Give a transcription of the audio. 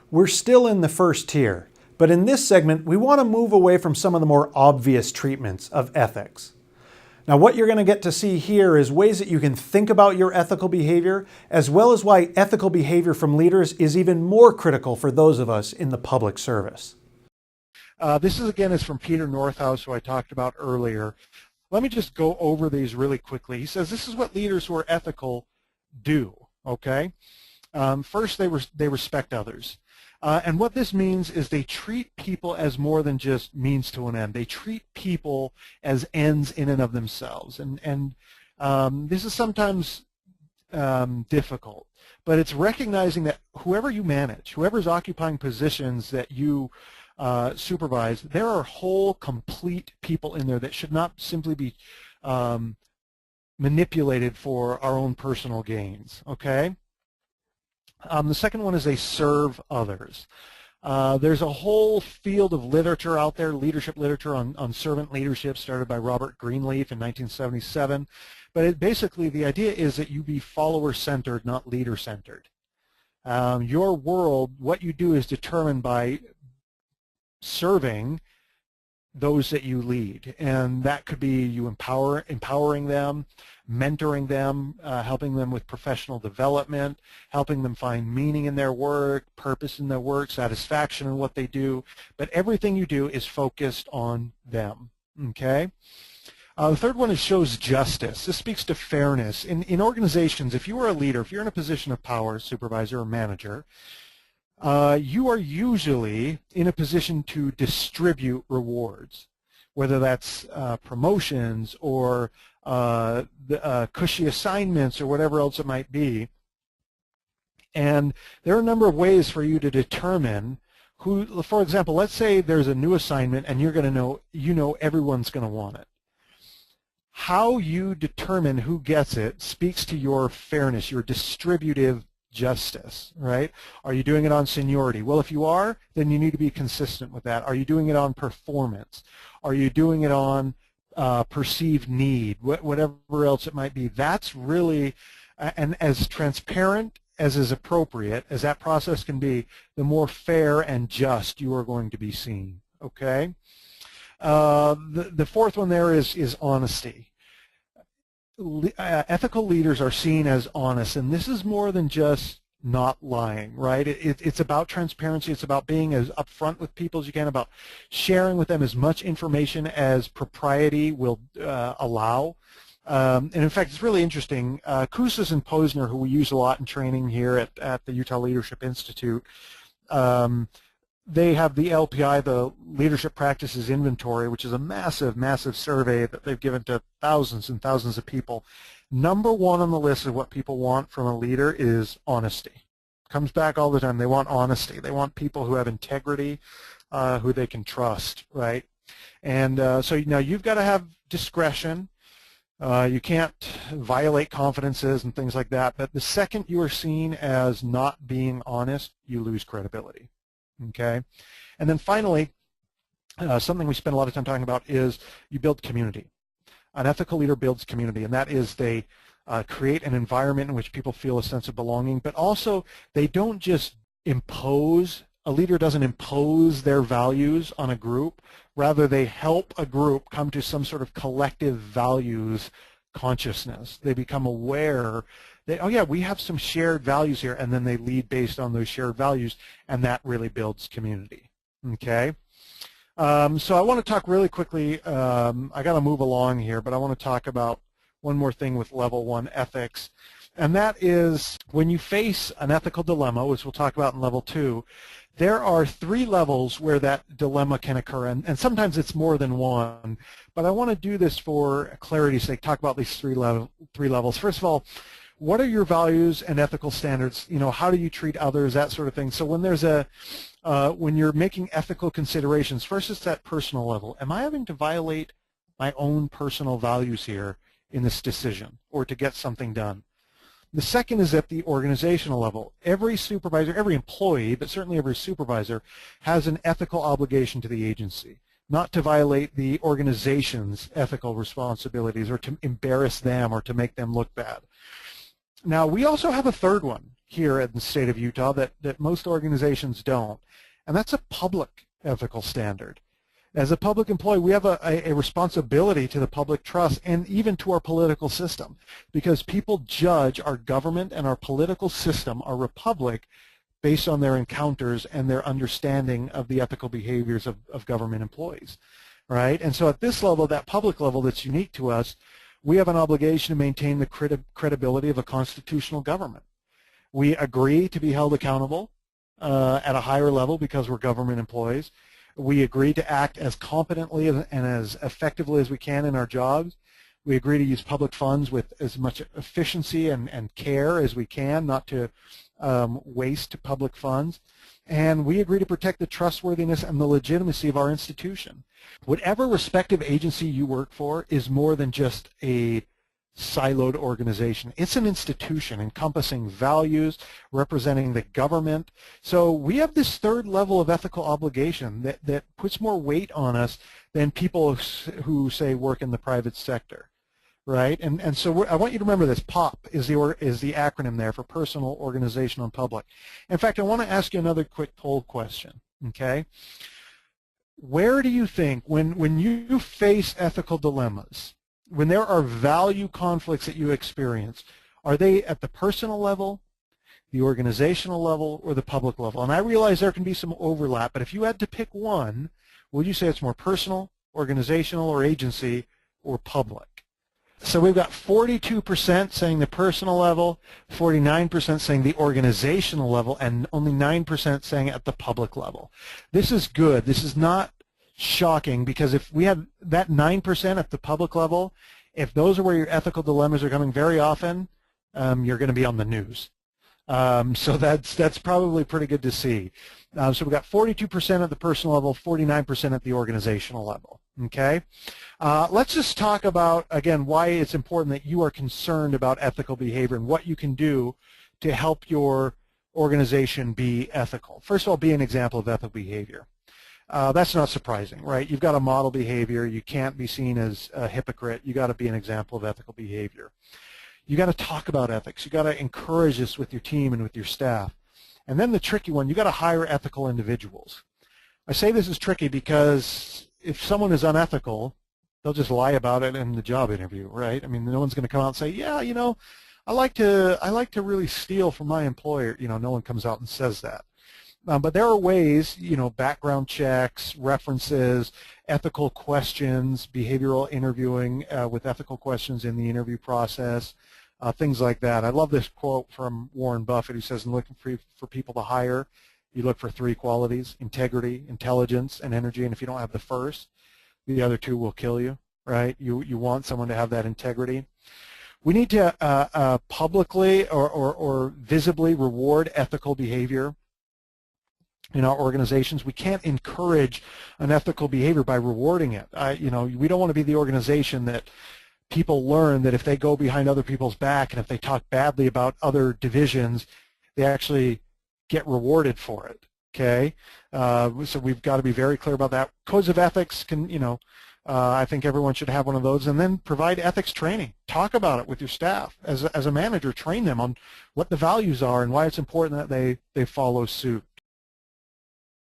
We're still in the first tier, but in this segment, we want to move away from some of the more obvious treatments of ethics. Now, what you're going to get to see here is ways that you can think about your ethical behavior, as well as why ethical behavior from leaders is even more critical for those of us in the public service. This is from Peter Northouse, who I talked about earlier. Let me just go over these really quickly. He says this is what leaders who are ethical do, okay? First, they respect others. And what this means is they treat people as more than just means to an end. They treat people as ends in and of themselves. And this is sometimes difficult, but it's recognizing that whoever you manage, whoever's occupying positions that you supervise, there are whole, complete people in there that should not simply be manipulated for our own personal gains, okay? The second one is they serve others. There's a whole field of literature out there, leadership literature on servant leadership, started by Robert Greenleaf in 1977. But basically the idea is that you be follower-centered, not leader-centered. Your world, what you do is determined by serving those that you lead, and that could be you empowering them, mentoring them, helping them with professional development, helping them find meaning in their work, purpose in their work, satisfaction in what they do, but everything you do is focused on them, okay? The third one is shows justice. This speaks to fairness. In organizations, if you are a leader, if you're in a position of power, supervisor or manager, you are usually in a position to distribute rewards, whether that's promotions or cushy assignments or whatever else it might be. And there are a number of ways for you to determine who, for example, let's say there's a new assignment and you're going to know, everyone's going to want it. How you determine who gets it speaks to your fairness, your distributive justice, right? Are you doing it on seniority? Well, if you are, then you need to be consistent with that. Are you doing it on performance? Are you doing it on perceived need? Whatever else it might be. That's really, and as transparent as is appropriate as that process can be, the more fair and just you are going to be seen, okay? The fourth one there is honesty. Ethical leaders are seen as honest, and this is more than just not lying, right? It's about transparency. It's about being as upfront with people as you can, about sharing with them as much information as propriety will allow. And in fact, it's really interesting. Koussis and Posner, who we use a lot in training here at the Utah Leadership Institute, they have the LPI, the Leadership Practices Inventory, which is a massive, massive survey that they've given to thousands and thousands of people. Number one on the list of what people want from a leader is honesty. Comes back all the time. They want honesty. They want people who have integrity, who they can trust, right? And so now you've got to have discretion. You can't violate confidences and things like that. But the second you are seen as not being honest, you lose credibility. Okay, and then finally, something we spend a lot of time talking about is you build community. An ethical leader builds community, and that is they create an environment in which people feel a sense of belonging, but also they don't just impose, a leader doesn't impose their values on a group, rather they help a group come to some sort of collective values consciousness. They become aware that, oh yeah, we have some shared values here, and then they lead based on those shared values, and that really builds community, okay? So I want to talk really quickly, I got to move along here, but I want to talk about one more thing with level 1 ethics, and that is when you face an ethical dilemma, which we'll talk about in level 2, there are 3 levels where that dilemma can occur, and sometimes it's more than one, but I want to do this for clarity's sake, talk about these three levels. First of all, what are your values and ethical standards? You know, how do you treat others, that sort of thing. So when there's when you're making ethical considerations, first it's that personal level. Am I having to violate my own personal values here in this decision or to get something done? The second is at the organizational level. Every supervisor, every employee, but certainly every supervisor has an ethical obligation to the agency, not to violate the organization's ethical responsibilities or to embarrass them or to make them look bad. Now, we also have a third one, here in the state of Utah that most organizations don't, and that's a public ethical standard. As a public employee, we have a responsibility to the public trust and even to our political system, because people judge our government and our political system, our republic, based on their encounters and their understanding of the ethical behaviors of government employees, right? And so at this level, that public level that's unique to us, we have an obligation to maintain the credibility of a constitutional government. We agree to be held accountable at a higher level because we're government employees. We agree to act as competently and as effectively as we can in our jobs. We agree to use public funds with as much efficiency and care as we can, not to waste public funds. And we agree to protect the trustworthiness and the legitimacy of our institution. Whatever respective agency you work for is more than just a siloed organization. It's an institution encompassing values, representing the government. So we have this third level of ethical obligation that puts more weight on us than people who say work in the private sector, right? And so I want you to remember this. POP is the acronym there for personal, organizational, and public. In fact, I want to ask you another quick poll question, okay? Where do you think, when you face ethical dilemmas, when there are value conflicts that you experience, are they at the personal level, the organizational level, or the public level? And I realize there can be some overlap, but if you had to pick one, would you say it's more personal, organizational, or agency, or public? So we've got 42% saying the personal level, 49% saying the organizational level, and only 9% saying at the public level. This is good. This is not shocking, because if we have that 9% at the public level, if those are where your ethical dilemmas are coming very often, you're going to be on the news. So that's probably pretty good to see. So we've got 42% at the personal level, 49% at the organizational level. Okay, let's just talk about, again, why it's important that you are concerned about ethical behavior and what you can do to help your organization be ethical. First of all, be an example of ethical behavior. That's not surprising, right? You've got a model behavior. You can't be seen as a hypocrite. You got to be an example of ethical behavior. You got to talk about ethics. You got to encourage this with your team and with your staff. And then the tricky one, you got to hire ethical individuals. I say this is tricky because if someone is unethical, they'll just lie about it in the job interview, right? I mean, no one's going to come out and say, yeah, you know, I like to really steal from my employer. You know, no one comes out and says that. But there are ways, you know, background checks, references, ethical questions, behavioral interviewing with ethical questions in the interview process, things like that. I love this quote from Warren Buffett, who says, in looking for people to hire, you look for three qualities: integrity, intelligence, and energy. And if you don't have the first, the other two will kill you, right? You want someone to have that integrity. We need to publicly or visibly reward ethical behavior in our organizations. We can't encourage unethical behavior by rewarding it. You know, we don't want to be the organization that people learn that if they go behind other people's back and if they talk badly about other divisions, they actually get rewarded for it. Okay, so we've got to be very clear about that. Codes of ethics can, you know, I think everyone should have one of those, and then provide ethics training. Talk about it with your staff. As a manager, train them on what the values are and why it's important that they follow suit.